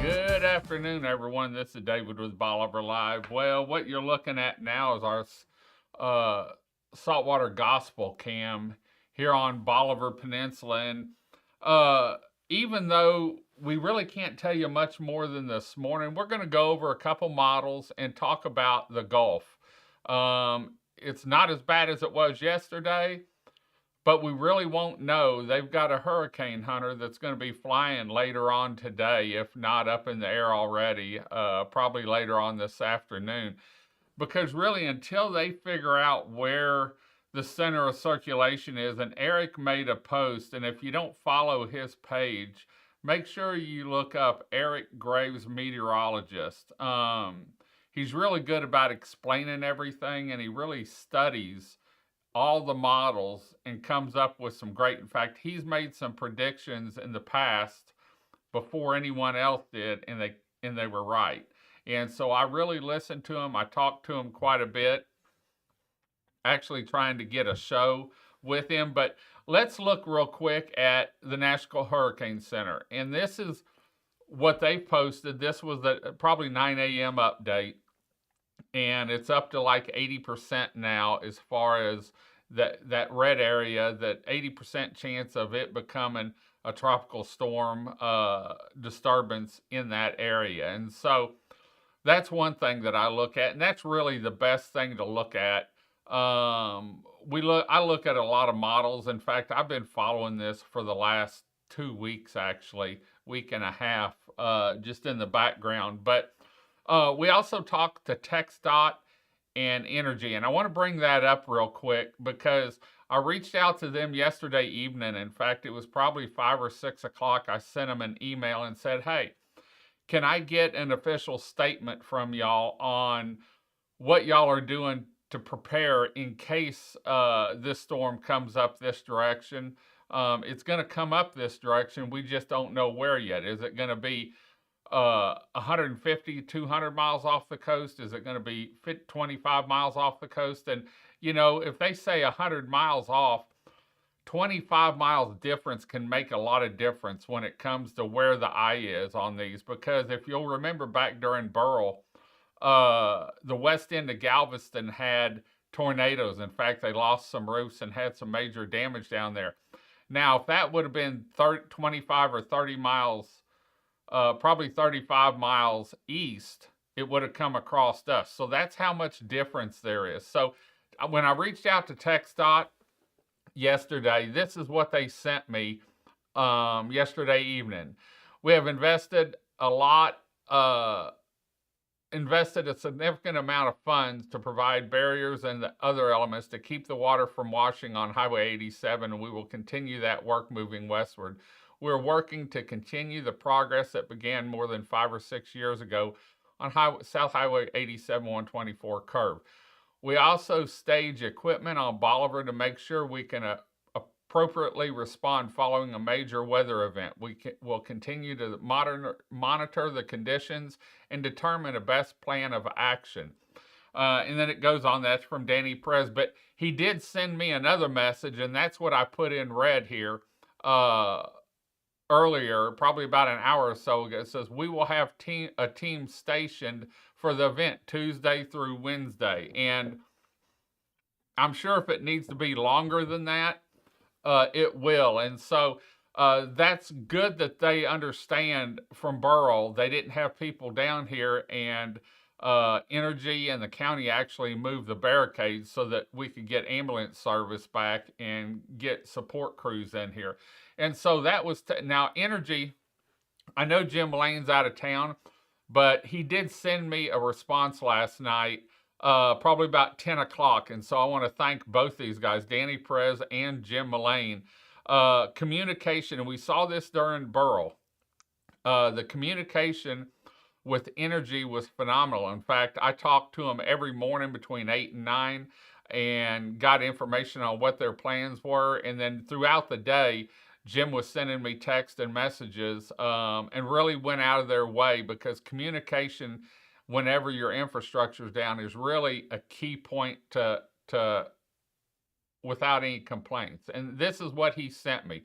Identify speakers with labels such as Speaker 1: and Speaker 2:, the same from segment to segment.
Speaker 1: Good afternoon, everyone. This is David with Bolivar Live. Well, what you're looking at now is our saltwater gospel cam here on Bolivar Peninsula. And uh, even though we really can't tell you much more than this morning, we're going to go over a couple models and talk about the Gulf. It's not as bad as it was yesterday, but we really won't know. They've got a hurricane hunter that's going to be flying later on today, if not up in the air already, probably later on this afternoon. Because really, until they figure out where the center of circulation is, and Eric made a post, and if you don't follow his page, make sure you look up Eric Graves, meteorologist. He's really good about explaining everything, and he really studies all the models and comes up with some great. In fact, he's made some predictions in the past before anyone else did, and they were right. And so I really listened to him. I talked to him quite a bit, actually trying to get a show with him. But let's look real quick at the National Hurricane Center. And this is what they posted. This was the probably 9 a.m. update. And it's up to like 80% now as far as that red area, that 80% chance of it becoming a tropical storm disturbance in that area. And so that's one thing that I look at, and that's really the best thing to look at. I look at a lot of models. In fact, I've been following this for the last 2 weeks, actually, week and a half, just in the background. But we also talked to TxDot and Entergy, and I want to bring that up real quick because I reached out to them yesterday evening. In fact, it was probably 5 or 6 o'clock. I sent them an email and said, hey, can I get an official statement from y'all on what y'all are doing to prepare in case this storm comes up this direction? It's going to come up this direction. We just don't know where yet. Is it going to be 150, 200 miles off the coast? Is it going to be 25 miles off the coast? And, you know, if they say 100 miles off, 25 miles difference can make a lot of difference when it comes to where the eye is on these. Because if you'll remember back during Burrell, the west end of Galveston had tornadoes. In fact, they lost some roofs and had some major damage down there. Now, if that would have been 25 or 30 miles, probably 35 miles east, it would have come across us. So that's how much difference there is. So when I reached out to TxDot yesterday, this is what they sent me yesterday evening. We have invested a significant amount of funds to provide barriers and the other elements to keep the water from washing on Highway 87, and we will continue that work moving westward. We're working to continue the progress that began more than 5 or 6 years ago on South Highway 87 124 curve. We also stage equipment on Bolivar to make sure we can appropriately respond following a major weather event. We will continue to monitor the conditions and determine a best plan of action. And then it goes on. That's from Danny Perez. But he did send me another message, and that's what I put in red here earlier, probably about an hour or so ago. It says, we will have a team stationed for the event Tuesday through Wednesday. And I'm sure if it needs to be longer than that, it will. And so that's good that they understand from Burrell. They didn't have people down here, and Entergy and the county actually moved the barricades so that we could get ambulance service back and get support crews in here. And so that was, now Entergy, I know Jim Lane's out of town, but he did send me a response last night, probably about 10 o'clock. And so I want to thank both these guys, Danny Perez and Jim Mullane. Communication, and we saw this during Burrell. The communication with Entergy was phenomenal. In fact, I talked to them every morning between 8 and 9 and got information on what their plans were. And then throughout the day, Jim was sending me texts and messages, and really went out of their way, because communication, whenever your infrastructure is down, is really a key point to without any complaints. And this is what he sent me.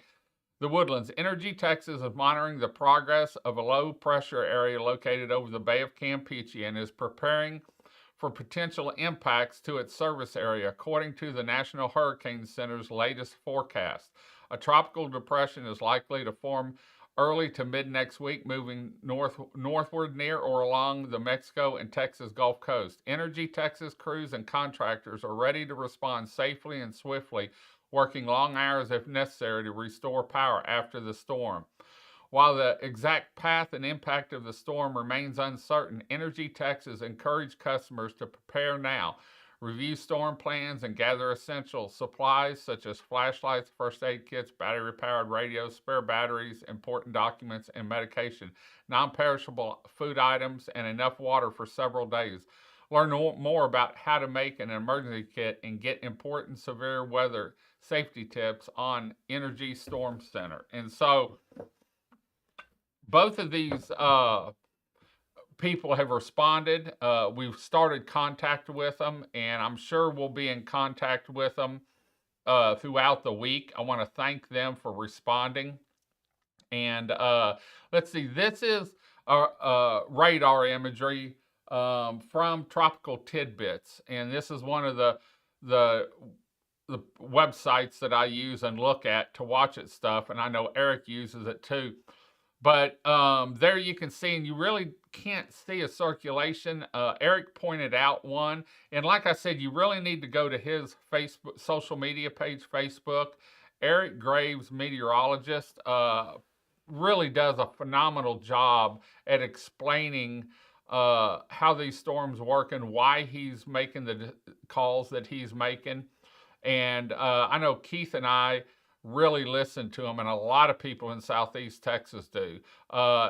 Speaker 1: The Woodlands. Entergy, Texas is monitoring the progress of a low pressure area located over the Bay of Campeche and is preparing for potential impacts to its service area, according to the National Hurricane Center's latest forecast. A tropical depression is likely to form early to mid next week, moving northward near or along the Mexico and Texas Gulf Coast. Entergy Texas crews and contractors are ready to respond safely and swiftly, working long hours if necessary to restore power after the storm. While the exact path and impact of the storm remains uncertain, Entergy Texas encouraged customers to prepare now, review storm plans, and gather essential supplies such as flashlights, first aid kits, battery-powered radios, spare batteries, important documents, and medication, non-perishable food items, and enough water for several days. Learn more about how to make an emergency kit and get important severe weather safety tips on Entergy Storm Center. And so both of these people have responded. We've started contact with them, and I'm sure we'll be in contact with them throughout the week. I want to thank them for responding. And let's see, this is radar imagery from Tropical Tidbits, and this is one of the websites that I use and look at to watch it stuff, and I know Eric uses it too. But there you can see, and you really can't see a circulation. Eric pointed out one, and like I said, you really need to go to his Facebook social media page, Facebook. Eric Graves, meteorologist, really does a phenomenal job at explaining how these storms work and why he's making the calls that he's making. And I know Keith and I really listen to him, and a lot of people in Southeast Texas do.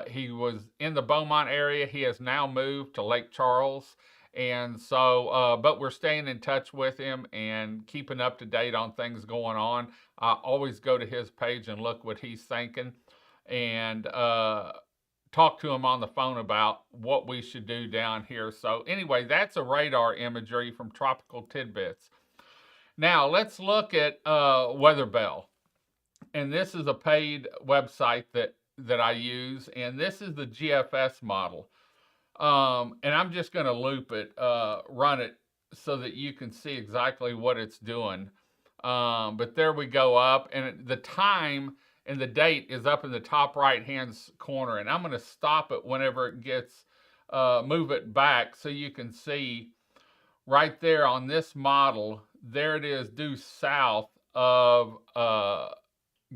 Speaker 1: He was in the Beaumont area. He has now moved to Lake Charles. And so, but we're staying in touch with him and keeping up to date on things going on. I always go to his page and look what he's thinking and talk to him on the phone about what we should do down here. So anyway, that's a radar imagery from Tropical Tidbits. Now let's look at Weather Bell. And this is a paid website that I use, and this is the GFS model. And I'm just going to loop it, run it so that you can see exactly what it's doing. But there we go up, and the time and the date is up in the top right-hand corner. And I'm going to stop it whenever it gets, move it back so you can see right there on this model. There it is due south of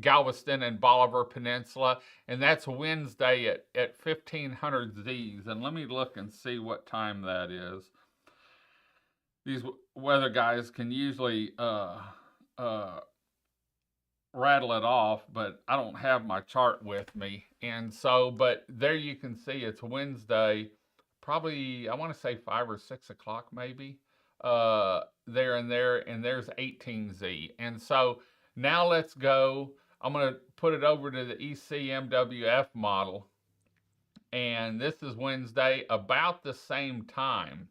Speaker 1: Galveston and Bolivar Peninsula, and that's Wednesday at 1500 Z's. And let me look and see what time that is. These weather guys can usually rattle it off, but I don't have my chart with me. And so, but there you can see it's Wednesday, probably, I want to say 5 or 6 o'clock maybe, there, and there's 18Z. And so now let's go. I'm going to put it over to the ECMWF model. And this is Wednesday, about the same time.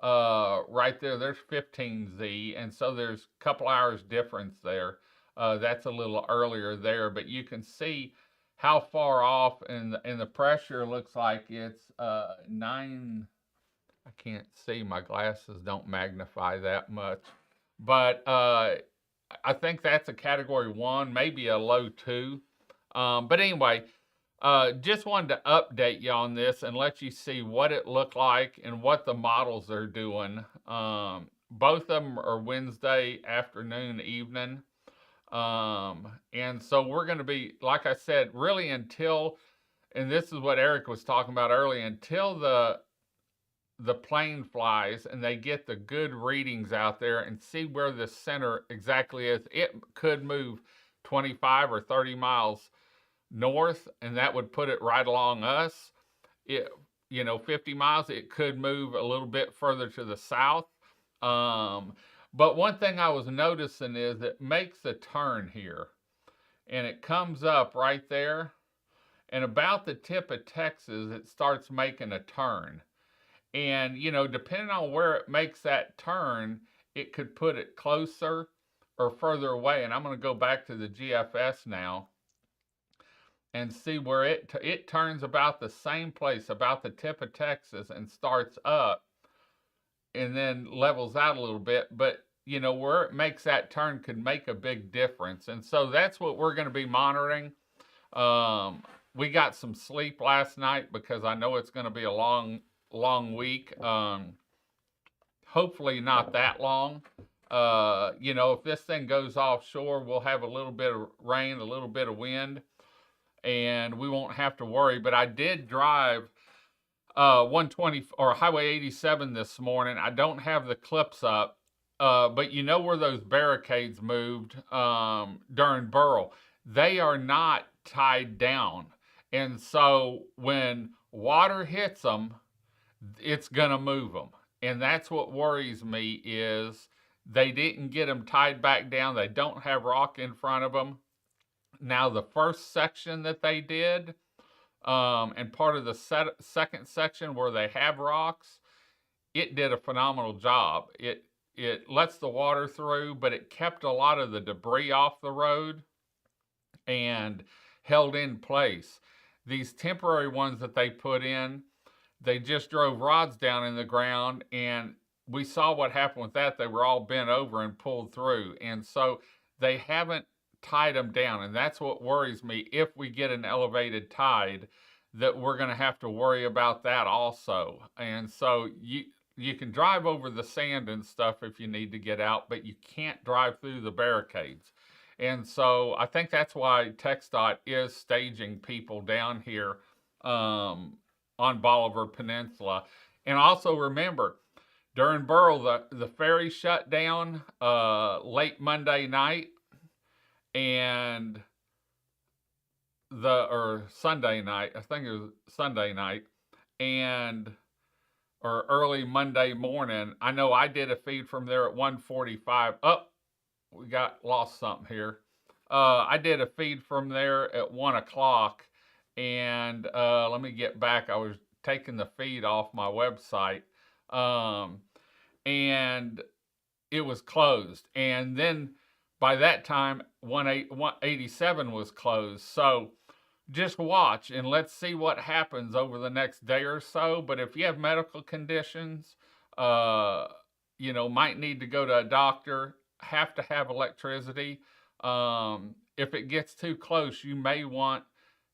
Speaker 1: Right there, there's 15Z. And so there's a couple hours difference there. That's a little earlier there. But you can see how far off, and the pressure looks like it's 9. I can't see. My glasses don't magnify that much. But I think that's a category 1, maybe a low 2. But anyway, just wanted to update you on this and let you see what it looked like and what the models are doing. Both of them are Wednesday afternoon, evening. And so we're going to be, like I said, really until, and this is what Eric was talking about earlier, until the plane flies and they get the good readings out there and see where the center exactly is. It could move 25 or 30 miles north, and that would put it right along us. 50 miles, it could move a little bit further to the south. But one thing I was noticing is it makes a turn here, and it comes up right there, and about the tip of Texas, it starts making a turn. And, depending on where it makes that turn, it could put it closer or further away. And I'm going to go back to the GFS now. and see where it turns about the same place, about the tip of Texas, and starts up and then levels out a little bit. But you know, where it makes that turn could make a big difference. And so that's what we're going to be monitoring. We got some sleep last night because I know it's going to be a long week. Hopefully not that long. You know, if this thing goes offshore, we'll have a little bit of rain, a little bit of wind, and we won't have to worry. But I did drive 120 or Highway 87 this morning. I don't have the clips up, but you know where those barricades moved during Burl? They are not tied down. And so when water hits them, it's going to move them. And that's what worries me is they didn't get them tied back down. They don't have rock in front of them. Now, the first section that they did, and part of the second section where they have rocks, it did a phenomenal job. It lets the water through, but it kept a lot of the debris off the road and held in place. These temporary ones that they put in, they just drove rods down in the ground, and we saw what happened with that. They were all bent over and pulled through. And so they haven't tied them down. And that's what worries me. If we get an elevated tide, that we're going to have to worry about that also. And so you can drive over the sand and stuff if you need to get out, but you can't drive through the barricades. And so I think that's why TxDot is staging people down here on Bolivar Peninsula. And also remember, during Burl, the ferry shut down late Monday night and or Sunday night. I think it was Sunday night or early Monday morning. I know I did a feed from there at 1:45. We lost something here. I did a feed from there at 1 o'clock, and let me get back. I was taking the feed off my website, and it was closed. And then by that time, 187 was closed. So just watch and let's see what happens over the next day or so. But if you have medical conditions, you know, might need to go to a doctor, have to have electricity. If it gets too close, you may want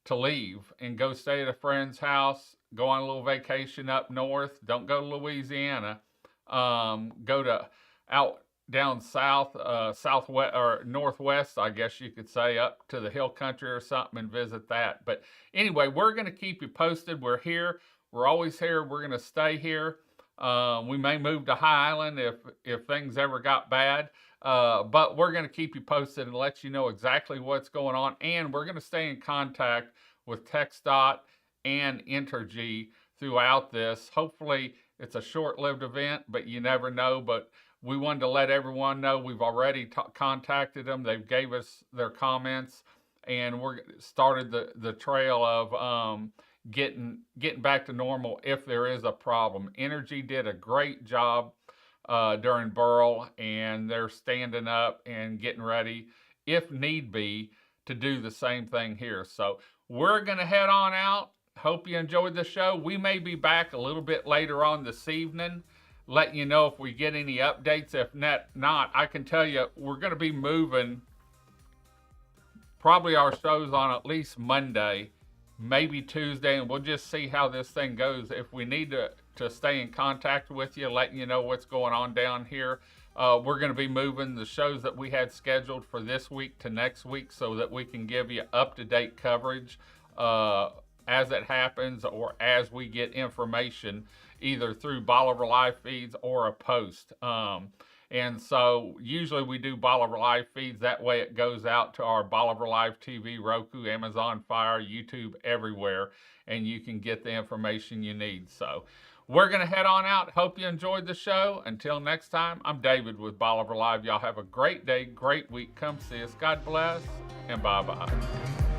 Speaker 1: to leave and go stay at a friend's house, go on a little vacation up north. Don't go to Louisiana. Go to out down south, southwest or northwest, I guess you could say, up to the hill country or something and visit that. But anyway, we're going to keep you posted. We're here. We're always here. We're going to stay here. We may move to High Island if things ever got bad. But we're going to keep you posted and let you know exactly what's going on. And we're going to stay in contact with TxDot and Entergy throughout this. Hopefully it's a short-lived event, but you never know. But we wanted to let everyone know we've already contacted them. They've gave us their comments, and we're started the trail of getting back to normal if there is a problem. Entergy did a great job during Burl, and they're standing up and getting ready, if need be, to do the same thing here. So we're going to head on out. Hope you enjoyed the show. We may be back a little bit later on this evening, letting you know if we get any updates. If not, I can tell you we're going to be moving probably our shows on at least Monday, maybe Tuesday, and we'll just see how this thing goes. If we need to stay in contact with you, letting you know what's going on down here, we're going to be moving the shows that we had scheduled for this week to next week so that we can give you up-to-date coverage as it happens or as we get information either through Bolivar Live feeds or a post. And so usually we do Bolivar Live feeds. That way it goes out to our Bolivar Live TV, Roku, Amazon Fire, YouTube, everywhere, and you can get the information you need. So we're going to head on out. Hope you enjoyed the show. Until next time, I'm David with Bolivar Live. Y'all have a great day, great week. Come see us. God bless, and bye-bye.